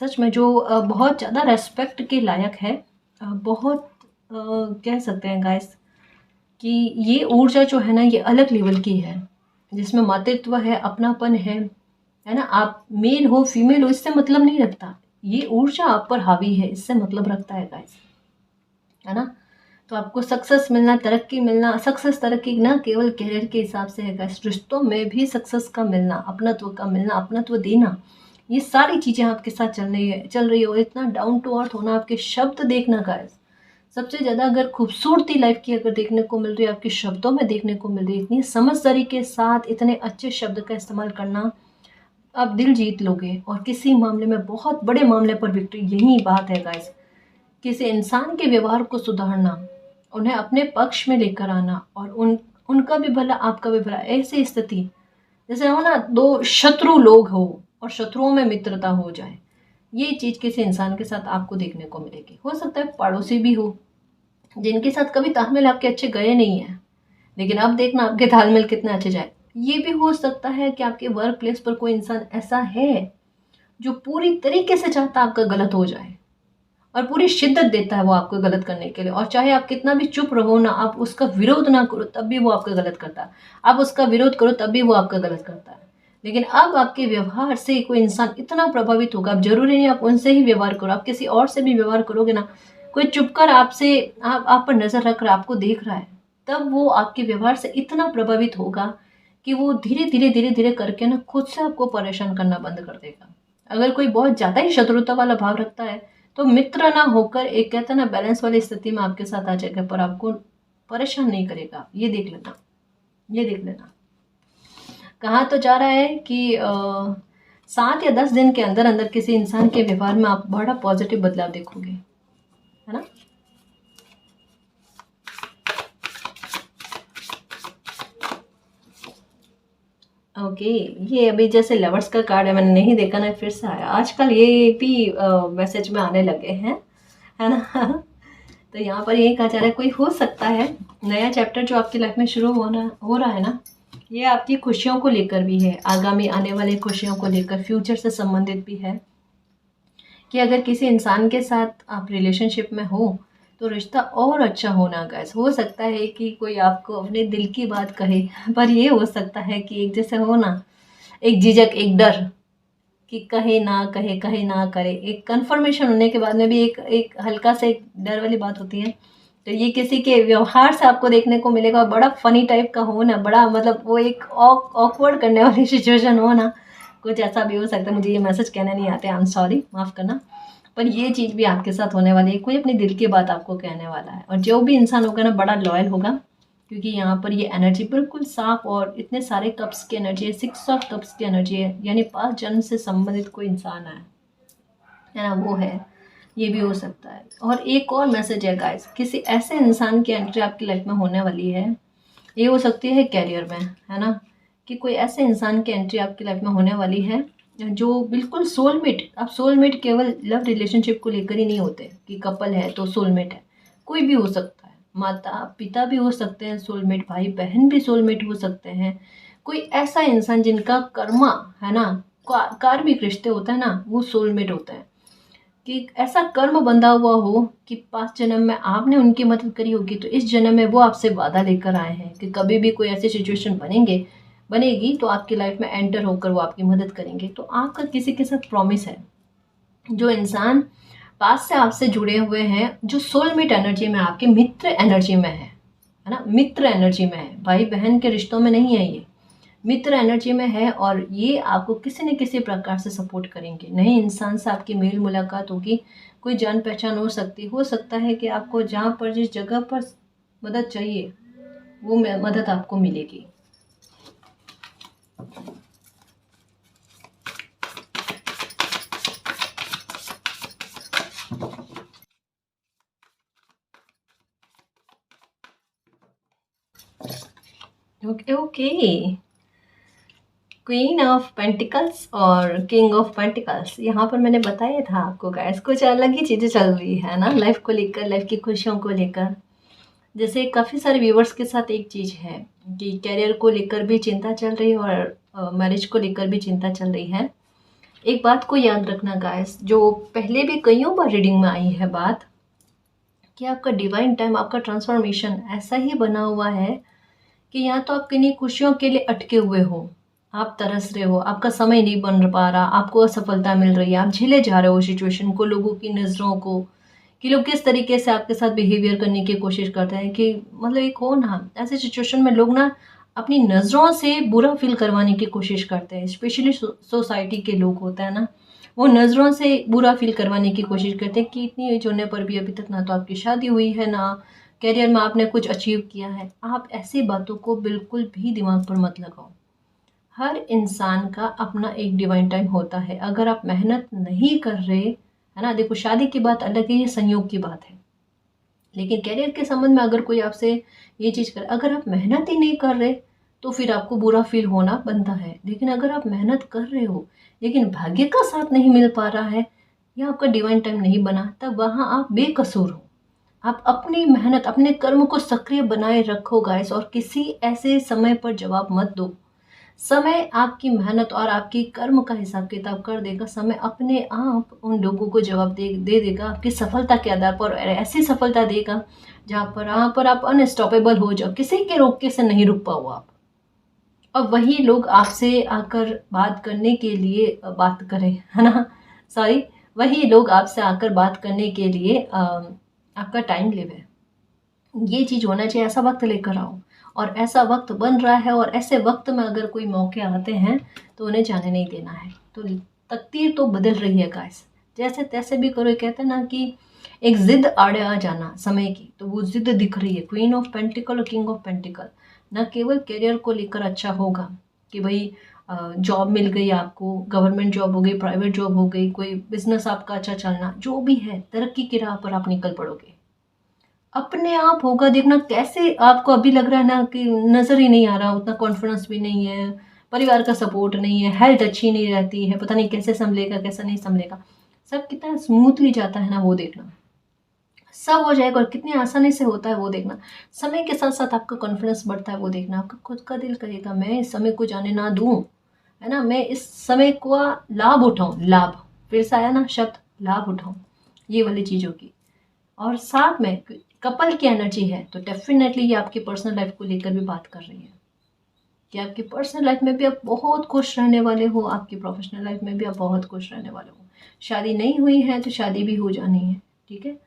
सच में, जो बहुत ज़्यादा रेस्पेक्ट के लायक है। बहुत कह सकते हैं गाइस कि ये ऊर्जा जो है ना, ये अलग लेवल की है, जिसमें मातृत्व है, अपनापन है ना। आप मेल हो फीमेल हो इससे मतलब नहीं रखता, ये ऊर्जा आप पर हावी है, इससे मतलब रखता है गाइस, है ना। तो आपको सक्सेस मिलना, तरक्की मिलना, सक्सेस तरक्की ना केवल करियर के हिसाब से है गाइस, रिश्तों में भी सक्सेस का मिलना, अपनत्व का मिलना, अपनत्व देना, ये सारी चीज़ें आपके साथ चल रही हो। इतना डाउन टू अर्थ होना, आपके शब्द देखना गाइस, सबसे ज़्यादा अगर खूबसूरती लाइफ की अगर देखने को मिल रही है, आपके शब्दों में देखने को मिल रही है। इतनी समझदारी के साथ इतने अच्छे शब्द का इस्तेमाल करना, आप दिल जीत लोगे, और किसी मामले में, बहुत बड़े मामले पर विक्ट्री, यही बात है गाइस। किसी इंसान के व्यवहार को सुधारना, उन्हें अपने पक्ष में लेकर आना, और उनका भी भला आपका भी भला, ऐसी स्थिति जैसे हो ना, दो शत्रु लोग हो और शत्रुओं में मित्रता हो जाए, ये चीज़ किसी इंसान के साथ आपको देखने को मिलेगी। हो सकता है पड़ोसी भी हो जिनके साथ कभी तालमेल आपके अच्छे गए नहीं है, लेकिन अब देखना आपके तालमेल कितने अच्छे जाए। ये भी हो सकता है कि आपके वर्क प्लेस पर कोई इंसान ऐसा है जो पूरी तरीके से चाहता है आपका गलत हो जाए, और पूरी शिद्दत देता है वो आपको गलत करने के लिए, और चाहे आप कितना भी चुप रहो ना, आप उसका विरोध ना करो तब भी वो आपका गलत करता है, आप उसका विरोध करो तब भी वो आपका गलत करता है। लेकिन अब आपके व्यवहार से कोई इंसान इतना प्रभावित होगा, अब जरूरी नहीं आप उनसे ही व्यवहार करो, आप किसी और से भी व्यवहार करोगे ना, कोई चुपकर आपसे आप पर नजर रख रहा है, आपको देख रहा है, तब वो आपके व्यवहार से इतना प्रभावित होगा कि वो धीरे धीरे धीरे धीरे करके ना खुद से आपको परेशान करना बंद कर देगा। अगर कोई बहुत ज़्यादा ही शत्रुता वाला भाव रखता है तो मित्र ना होकर एक, कहते हैं ना, बैलेंस वाली स्थिति में आपके साथ आ जाएगा, पर आपको परेशान नहीं करेगा। ये देख लेना, ये देख लेना। कहा तो जा रहा है कि 7 या 10 दिन के अंदर अंदर किसी इंसान के व्यवहार में आप बड़ा पॉजिटिव बदलाव देखोगे, है ना। ओके, ये अभी जैसे लवर्स का कार्ड है, मैंने नहीं देखा ना, फिर से आया। आजकल ये भी मैसेज में आने लगे हैं, है ना। तो यहाँ पर यही कहा जा रहा है, कोई हो सकता है नया चैप्टर जो आपकी लाइफ में शुरू हो रहा है ना, ये आपकी खुशियों को लेकर भी है, आगामी आने वाली खुशियों को लेकर, फ्यूचर से संबंधित भी है। कि अगर किसी इंसान के साथ आप रिलेशनशिप में हो तो रिश्ता और अच्छा होना गाइस। हो सकता है कि कोई आपको अपने दिल की बात कहे, पर ये हो सकता है कि एक जैसे हो ना, एक झिझक, एक डर कि कहे ना कहे, कहे ना करे, एक कंफर्मेशन होने के बाद में भी एक एक हल्का से एक डर वाली बात होती है। तो ये किसी के व्यवहार से आपको देखने को मिलेगा, बड़ा फनी टाइप का हो ना, बड़ा मतलब वो एक ऑकवर्ड करने वाली सिचुएशन हो ना, कुछ ऐसा भी हो सकता है। मुझे ये मैसेज कहने नहीं आते, आई एम सॉरी, माफ़ करना। पर ये चीज़ भी आपके साथ होने वाली है, कोई अपने दिल की बात आपको कहने वाला है, और जो भी इंसान होगा ना बड़ा लॉयल होगा, क्योंकि यहाँ पर ये एनर्जी बिल्कुल साफ, और इतने सारे कप्स की एनर्जी है, 6 ऑफ कप्स की एनर्जी है, यानी 5 जन्म से संबंधित कोई इंसान है ना, वो है। ये भी हो सकता है। और एक और मैसेज है गाइस, किसी ऐसे इंसान की एंट्री आपकी लाइफ में होने वाली है। ये हो सकती है कैरियर में, है ना, कि कोई ऐसे इंसान की एंट्री आपकी लाइफ में होने वाली है जो बिल्कुल सोलमेट। अब सोलमेट केवल लव रिलेशनशिप को लेकर ही नहीं होते कि कपल है तो सोलमेट है, कोई भी हो सकता है, माता पिता भी हो सकते हैं सोलमेट, भाई बहन भी सोलमेट हो सकते हैं। कोई ऐसा इंसान जिनका कर्मा, है ना, कार्मिक रिश्ते होता है ना, वो सोलमेट होता है। कि ऐसा कर्म बंधा हुआ हो कि 5 जन्म में आपने उनकी मदद करी होगी, तो इस जन्म में वो आपसे वादा लेकर आए हैं कि कभी भी कोई ऐसी सिचुएशन बनेगी तो आपकी लाइफ में एंटर होकर वो आपकी मदद करेंगे। तो आपका किसी के साथ प्रॉमिस है। जो इंसान पास से आपसे जुड़े हुए हैं, जो सोलमेट एनर्जी में, आपके मित्र एनर्जी में है ना, मित्र एनर्जी में है, भाई बहन के रिश्तों में नहीं है, ये मित्र एनर्जी में है, और ये आपको किसी न किसी प्रकार से सपोर्ट करेंगे। नए इंसान से आपकी मेल मुलाकात होगी, कोई जान पहचान हो सकता है कि आपको जहाँ पर जिस जगह पर मदद चाहिए वो मदद आपको मिलेगी। Okay okay, queen of pentacles और किंग ऑफ पेंटिकल्स, यहाँ पर मैंने बताया था आपको गाइस, कुछ अलग ही चीज़ें चल रही है ना लाइफ को लेकर, लाइफ की खुशियों को लेकर। जैसे काफ़ी सारे व्यूवर्स के साथ एक चीज़ है कि कैरियर को लेकर भी चिंता चल रही है, और मैरिज को लेकर भी चिंता चल रही है। एक बात को याद रखना गाइस, जो पहले भी कईयों बार रीडिंग में आई है बात, कि आपका डिवाइन टाइम, आपका ट्रांसफॉर्मेशन ऐसा ही बना हुआ है कि या तो आप किन्हीं खुशियों के लिए अटके हुए हो, आप तरस रहे हो, आपका समय नहीं बन पा रहा, आपको असफलता मिल रही है, आप झेले जा रहे हो सिचुएशन को, लोगों की नज़रों को, कि लोग किस तरीके से आपके साथ बिहेवियर करने की कोशिश करते हैं। कि मतलब एक हो ना, ऐसे सिचुएशन में लोग ना अपनी नज़रों से बुरा फील करवाने की कोशिश करते हैं, स्पेशली सोसाइटी के लोग होता है ना, वो नज़रों से बुरा फील करवाने की कोशिश करते हैं कि इतनी एज होने पर भी अभी तक ना तो आपकी शादी हुई है, ना करियर में आपने कुछ अचीव किया है। आप ऐसी बातों को बिल्कुल भी दिमाग पर मत लगाओ। हर इंसान का अपना एक डिवाइन टाइम होता है। अगर आप मेहनत नहीं कर रहे, है ना, देखो शादी की बात अलग है, ये संयोग की बात है, लेकिन करियर के संबंध में अगर कोई आपसे ये चीज़ करे, अगर आप मेहनत ही नहीं कर रहे तो फिर आपको बुरा फील होना बनता है। लेकिन अगर आप मेहनत कर रहे हो लेकिन भाग्य का साथ नहीं मिल पा रहा है, या आपका डिवाइन टाइम नहीं बना, तब वहाँ आप बेकसूर हो। आप अपनी मेहनत, अपने कर्म को सक्रिय बनाए रखो गाइस, और किसी ऐसे समय पर जवाब मत दो। समय आपकी मेहनत और आपकी कर्म का हिसाब किताब कर देगा। समय अपने आप उन लोगों को जवाब दे देगा आपकी सफलता के आधार पर, और ऐसी सफलता देगा जहाँ पर आप अनस्टॉपेबल हो जाओ, किसी के रोके से नहीं रुक पाओ आप। और वही लोग आपसे आकर बात करने के लिए बात करें, है ना, सॉरी, वही लोग आपसे आकर बात करने के लिए आपका टाइम लेवे। ये चीज़ होना चाहिए, ऐसा वक्त लेकर आओ, और ऐसा वक्त बन रहा है, और ऐसे वक्त में अगर कोई मौके आते हैं तो उन्हें जाने नहीं देना है। तो तकदीर तो बदल रही है गाइस, जैसे तैसे भी करो। कहते हैं ना कि एक जिद आड़े आ जाना समय की, तो वो जिद दिख रही है, क्वीन ऑफ पेंटिकल और किंग ऑफ पेंटिकल। न केवल करियर को लेकर अच्छा होगा, कि भाई जॉब मिल गई आपको, गवर्नमेंट जॉब हो गई, प्राइवेट जॉब हो गई, कोई बिजनेस आपका अच्छा चलना, जो भी है तरक्की की राह पर आप निकल पड़ोगे। अपने आप होगा, देखना कैसे आपको अभी लग रहा है ना कि नज़र ही नहीं आ रहा, उतना कॉन्फिडेंस भी नहीं है, परिवार का सपोर्ट नहीं है, हेल्थ अच्छी नहीं रहती है, पता नहीं कैसे संभलेगा कैसा नहीं संभलेगा, सब कितना स्मूथली जाता है ना वो देखना। सब हो जाएगा और कितनी आसानी से होता है वो देखना। समय के साथ साथ आपका कॉन्फिडेंस बढ़ता है वो देखना। आपका खुद का दिल कहेगा मैं इस समय को जाने ना दूँ, है ना, मैं इस समय का लाभ उठाऊँ, लाभ, फिर से आया ना शब्द, लाभ उठाऊँ ये वाली चीज़ों की। और साथ में कपल की एनर्जी है तो डेफिनेटली ये आपकी पर्सनल लाइफ को लेकर भी बात कर रही है कि आपकी पर्सनल लाइफ में भी आप बहुत खुश रहने वाले हो, आपकी प्रोफेशनल लाइफ में भी आप बहुत खुश रहने वाले हो। शादी नहीं हुई है तो शादी भी हो जानी है, ठीक है।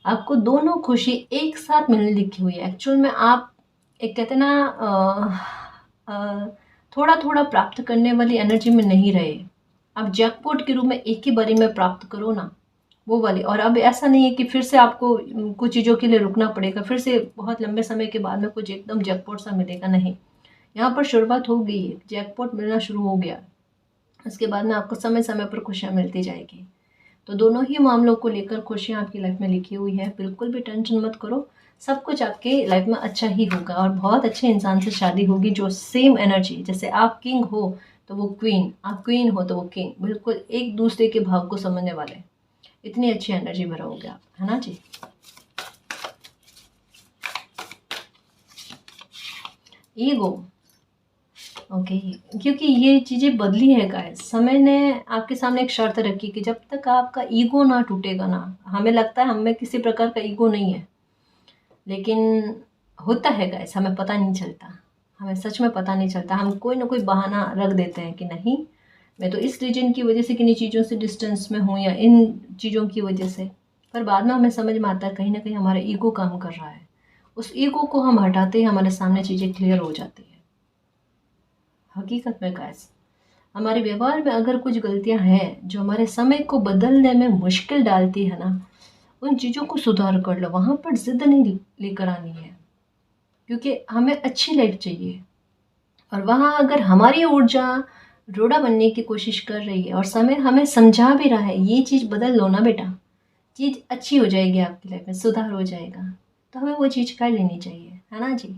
आपको दोनों खुशी एक साथ मिलने लिखी हुई है। एक्चुअल में आप एक कहते हैं ना थोड़ा थोड़ा प्राप्त करने वाली एनर्जी में नहीं रहे। आप जैकपॉट के रूप में एक ही बारी में प्राप्त करो ना, वो वाली। और अब ऐसा नहीं है कि फिर से आपको कुछ चीज़ों के लिए रुकना पड़ेगा, फिर से बहुत लंबे समय के बाद में कुछ एकदम जैकपॉट सा मिलेगा, नहीं। यहाँ पर शुरुआत हो गई है, जैकपॉट मिलना शुरू हो गया, उसके बाद में आपको समय समय पर खुशियाँ मिलती जाएगी। तो दोनों ही मामलों को लेकर खुशियाँ आपकी लाइफ में लिखी हुई है, बिल्कुल भी टेंशन मत करो, सब कुछ आपके लाइफ में अच्छा ही होगा। और बहुत अच्छे इंसान से शादी होगी जो सेम एनर्जी, जैसे आप किंग हो तो वो क्वीन, आप क्वीन हो तो वो किंग, बिल्कुल एक दूसरे के भाव को समझने वाले, इतनी अच्छी एनर्जी में रहोगे आप, है ना जी। ईगो, ओके, क्योंकि ये चीज़ें बदली है गाइस। समय ने आपके सामने एक शर्त रखी कि जब तक आपका ईगो ना टूटेगा ना, हमें लगता है हमें किसी प्रकार का ईगो नहीं है, लेकिन होता है गाइस, हमें पता नहीं चलता, हमें सच में पता नहीं चलता। हम कोई ना कोई बहाना रख देते हैं कि नहीं, मैं तो इस रीजन की वजह से किन्हीं चीज़ों से डिस्टेंस में हूँ या इन चीज़ों की वजह से। पर बाद में हमें समझ में आता है कहीं ना कहीं हमारा ईगो काम कर रहा है। उस ईगो को हम हटाते ही हमारे सामने चीज़ें क्लियर हो जाती है। हकीकत में गाइस, हमारे व्यवहार में अगर कुछ गलतियां हैं जो हमारे समय को बदलने में मुश्किल डालती है ना, उन चीज़ों को सुधार कर लो। वहाँ पर जिद नहीं लेकर आनी है, क्योंकि हमें अच्छी लाइफ चाहिए। और वहाँ अगर हमारी ऊर्जा रोड़ा बनने की कोशिश कर रही है और समय हमें समझा भी रहा है ये चीज़ बदल लो ना बेटा, चीज़ अच्छी हो जाएगी, आपकी लाइफ में सुधार हो जाएगा, तो हमें वो चीज़ कर लेनी चाहिए, है ना जी।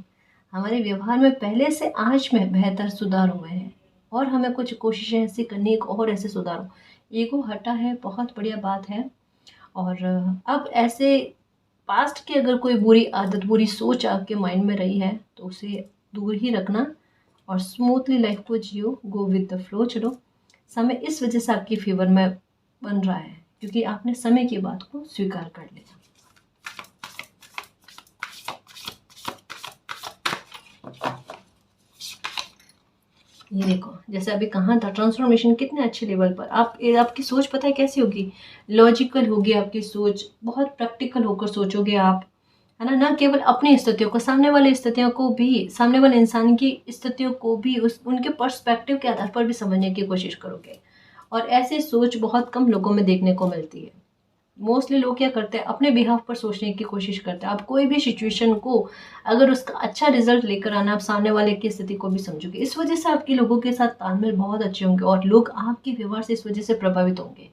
हमारे व्यवहार में पहले से आज में बेहतर सुधार हुए हैं और हमें कुछ कोशिशें ऐसी करनी एक और ऐसे सुधार हो। ईगो हटा है, बहुत बढ़िया बात है। और अब ऐसे पास्ट की अगर कोई बुरी आदत, बुरी सोच आपके माइंड में रही है तो उसे दूर ही रखना और स्मूथली लाइफ को जियो, गो विद द फ्लो चलो। समय इस वजह से आपकी फेवर में बन रहा है क्योंकि आपने समय की बात को स्वीकार कर लिया। ये देखो, जैसे अभी कहा था ट्रांसफॉर्मेशन कितने अच्छे लेवल पर आपकी सोच पता है कैसी होगी, लॉजिकल होगी आपकी सोच, बहुत प्रैक्टिकल होकर सोचोगे आप, है ना। ना केवल अपनी स्थितियों को, सामने वाली स्थितियों को भी, सामने वाले इंसान की स्थितियों को भी उस उनके पर्सपेक्टिव के आधार पर भी समझने की कोशिश करोगे। और ऐसी सोच बहुत कम लोगों में देखने को मिलती है। मोस्टली लोग क्या करते हैं, अपने बिहाफ पर सोचने की कोशिश करते हैं। आप कोई भी सिचुएशन को अगर उसका अच्छा रिजल्ट लेकर आना, आप सामने वाले की स्थिति को भी समझोगे। इस वजह से आपके लोगों के साथ तालमेल बहुत अच्छे होंगे और लोग आपके व्यवहार से इस वजह से प्रभावित होंगे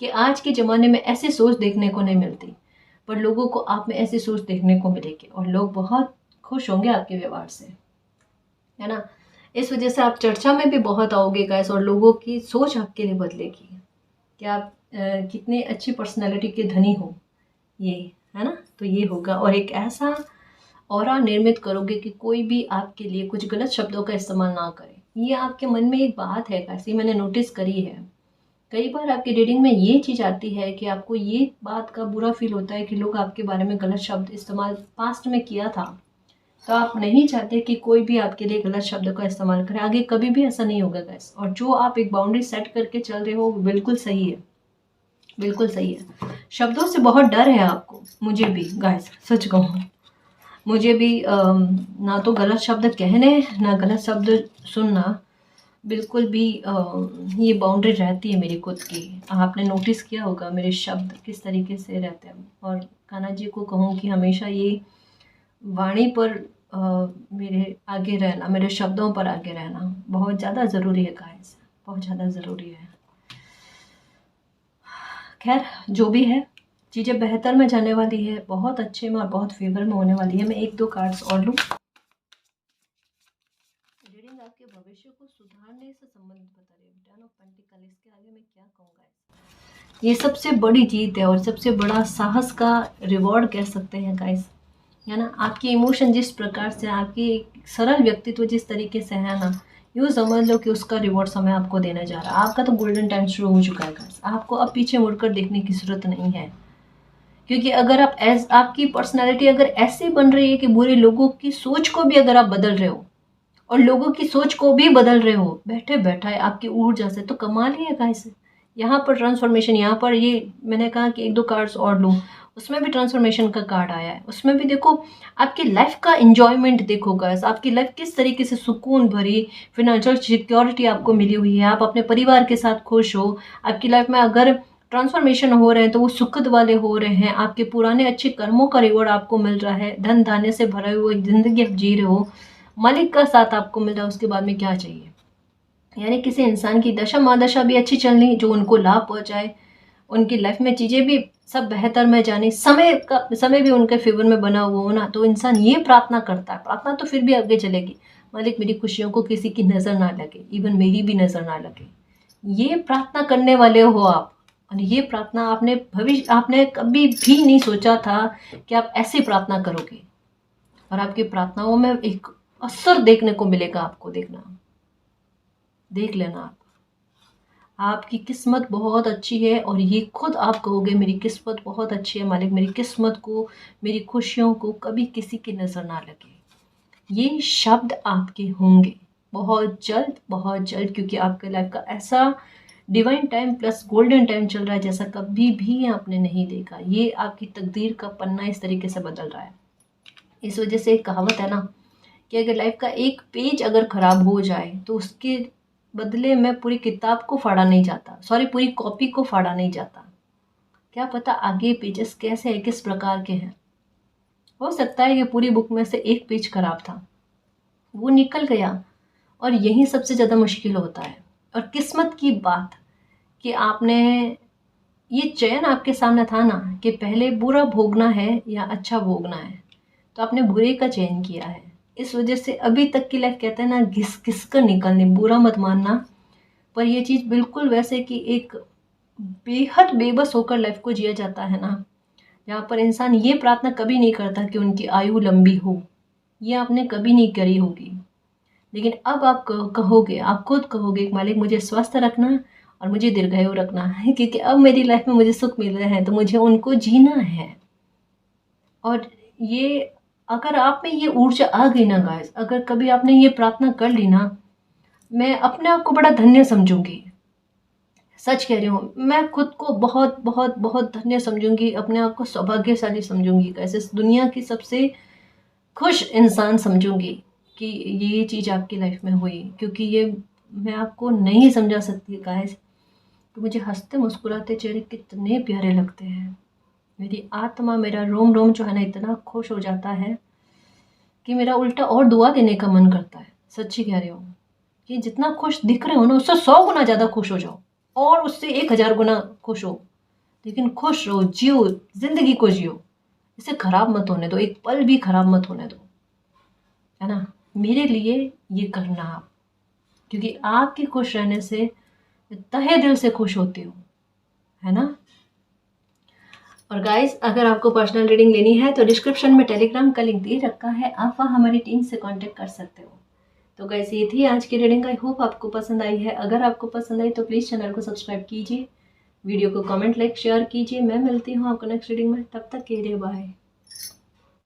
कि आज के ज़माने में ऐसी सोच देखने को नहीं मिलती, पर लोगों को आप में ऐसी सोच देखने को मिलेगी और लोग बहुत खुश होंगे आपके व्यवहार से, है ना। इस वजह से आप चर्चा में भी बहुत आओगे गाइस और लोगों की सोच आपके लिए बदलेगी कि आप कितनी अच्छी पर्सनैलिटी के धनी हो, ये, है ना। तो ये होगा और एक ऐसा ऑरा निर्मित करोगे कि कोई भी आपके लिए कुछ गलत शब्दों का इस्तेमाल ना करे। ये आपके मन में एक बात है, ऐसी मैंने नोटिस करी है। कई बार आपकी रीडिंग में ये चीज़ आती है कि आपको ये बात का बुरा फील होता है कि लोग आपके बारे में गलत शब्द इस्तेमाल पास्ट में किया था, तो आप नहीं चाहते कि कोई भी आपके लिए गलत शब्द का इस्तेमाल करे। आगे कभी भी ऐसा नहीं होगा गाइस। और जो आप एक बाउंड्री सेट करके चल रहे हो वो बिल्कुल सही है, बिल्कुल सही है। शब्दों से बहुत डर है आपको, मुझे भी गाइस, सच कहूँ मुझे भी ना तो गलत शब्द कहने ना गलत शब्द सुनना, बिल्कुल भी ये बाउंड्री रहती है मेरी खुद की। आपने नोटिस किया होगा मेरे शब्द किस तरीके से रहते हैं। और कान्हा जी को कहूँ कि हमेशा ये वाणी पर मेरे आगे रहना, मेरे शब्दों पर आगे रहना बहुत ज़्यादा ज़रूरी है गाइस, बहुत ज़्यादा ज़रूरी है। खैर जो भी है, चीज़ें बेहतर में जाने वाली है, बहुत अच्छे में और बहुत फेवर में होने वाली है। मैं 1-2 कार्ड्स और लूँ। रीडिंग आपके भविष्य को सुधारने से संबंधित बता रही है। 10 ऑफ पेंटिकल, इसके आगे मैं क्या कहूँगा। ये सबसे बड़ी जीत है और सबसे बड़ा साहस का रिवॉर्ड कह सकते हैं गाइस, है ना। आपके इमोशन जिस प्रकार से, आपकी सरल व्यक्तित्व जिस तरीके से है ना, यूँ समझ लो कि उसका रिवॉर्ड समय आपको देने जा रहा है। आपका तो गोल्डन टाइम शुरू हो चुका है गाइस। आपको अब पीछे मुड़कर देखने की जरूरत नहीं है, क्योंकि अगर आपकी पर्सनालिटी अगर ऐसी बन रही है कि बुरे लोगों की सोच को भी अगर आप बदल रहे हो और लोगों की सोच को भी बदल रहे हो बैठे बैठाए आपकी ऊर्जा से, तो कमाल ही है गाइस। यहाँ पर ट्रांसफॉर्मेशन, यहाँ पर ये मैंने कहा कि 1-2 कार्ड्स और लूँ, उसमें भी ट्रांसफॉर्मेशन का कार्ड आया है। उसमें भी देखो आपकी लाइफ का एंजॉयमेंट देखो गाइस, आपकी लाइफ किस तरीके से सुकून भरी, फिनेंशियल सिक्योरिटी आपको मिली हुई है, आप अपने परिवार के साथ खुश हो। आपकी लाइफ में अगर ट्रांसफॉर्मेशन हो रहे हैं तो वो सुखद वाले हो रहे हैं, आपके पुराने अच्छे कर्मों का रिवॉर्ड आपको मिल रहा है, धन धान्य से भरे हुए जिंदगी आप जी रहे हो, मालिक का साथ आपको मिल रहा है। उसके बाद में क्या चाहिए। यानी किसी इंसान की दशा महादशा भी अच्छी चलनी, जो उनको लाभ पहुंचाए, उनकी लाइफ में चीज़ें भी सब बेहतर में जानी, समय भी उनके फेवर में बना हुआ हो ना, तो इंसान ये प्रार्थना करता है। प्रार्थना तो फिर भी आगे चलेगी, मालिक मेरी खुशियों को किसी की नज़र ना लगे, इवन मेरी भी नज़र ना लगे। ये प्रार्थना करने वाले हो आप, और ये प्रार्थना आपने कभी भी नहीं सोचा था कि आप ऐसी प्रार्थना करोगे, और आपकी प्रार्थनाओं में एक असर देखने को मिलेगा। आपको देख लेना आप। आपकी किस्मत बहुत अच्छी है, और ये खुद आप कहोगे मेरी किस्मत बहुत अच्छी है मालिक, मेरी किस्मत को, मेरी खुशियों को कभी किसी की नज़र ना लगे। ये शब्द आपके होंगे बहुत जल्द, बहुत जल्द, क्योंकि आपके लाइफ का ऐसा divine time plus golden time चल रहा है जैसा कभी भी आपने नहीं देखा। ये आपकी तकदीर का पन्ना इस तरीके से बदल रहा है। इस वजह से एक कहावत है ना कि अगर लाइफ का एक पेज अगर ख़राब हो जाए तो उसके बदले में पूरी किताब को फाड़ा नहीं जाता, सॉरी पूरी कॉपी को फाड़ा नहीं जाता। क्या पता आगे पेजेस कैसे हैं, किस प्रकार के हैं। हो सकता है कि पूरी बुक में से एक पेज खराब था, वो निकल गया, और यही सबसे ज़्यादा मुश्किल होता है। और किस्मत की बात कि आपने ये चयन आपके सामने था ना कि पहले बुरा भोगना है या अच्छा भोगना है, तो आपने बुरे का चयन किया है। इस वजह से अभी तक की लाइफ कहते हैं ना घिस घिस कर निकलनी, बुरा मत मानना, पर ये चीज़ बिल्कुल वैसे कि एक बेहद बेबस होकर लाइफ को जिया जाता है ना, जहाँ पर इंसान ये प्रार्थना कभी नहीं करता कि उनकी आयु लंबी हो, ये आपने कभी नहीं करी होगी। लेकिन अब आप कहोगे, आप खुद कहोगे मालिक मुझे स्वस्थ रखना और मुझे दीर्घायु रखना है, क्योंकि अब मेरी लाइफ में मुझे सुख मिल रहे हैं तो मुझे उनको जीना है। और ये अगर आप में ये ऊर्जा आ गई ना गाइस, अगर कभी आपने ये प्रार्थना कर ली ना, मैं अपने आप को बड़ा धन्य समझूंगी। सच कह रही हूँ, मैं खुद को बहुत बहुत बहुत धन्य समझूंगी, अपने आप को सौभाग्यशाली समझूंगी, कैसे इस दुनिया की सबसे खुश इंसान समझूंगी कि ये चीज़ आपकी लाइफ में हुई। क्योंकि ये मैं आपको नहीं समझा सकती गाइस, तो मुझे हंसते मुस्कुराते चेहरे कितने प्यारे लगते हैं। मेरी आत्मा, मेरा रोम रोम जो है ना इतना खुश हो जाता है कि मेरा उल्टा और दुआ देने का मन करता है। सच्ची कह रही हूँ कि जितना खुश दिख रहे हो ना उससे 100 गुना ज़्यादा खुश हो जाओ, और उससे 1000 गुना खुश हो। लेकिन खुश रहो, जियो, जिंदगी को जियो, इसे खराब मत होने दो, एक पल भी खराब मत होने दो, है ना। मेरे लिए ये करना आप, क्योंकि आपके खुश रहने से तहे दिल से खुश होती हूँ, है ना। और गाइस अगर आपको पर्सनल रीडिंग लेनी है तो डिस्क्रिप्शन में टेलीग्राम का लिंक दे रखा है, आप वहाँ हमारी टीम से कांटेक्ट कर सकते हो। तो गाइस ये थी आज की रीडिंग, आई होप आपको पसंद आई है। अगर आपको पसंद आई तो प्लीज़ चैनल को सब्सक्राइब कीजिए, वीडियो को कमेंट लाइक शेयर कीजिए। मैं मिलती हूँ आपको नेक्स्ट रीडिंग में, तब तक के लिए बाय।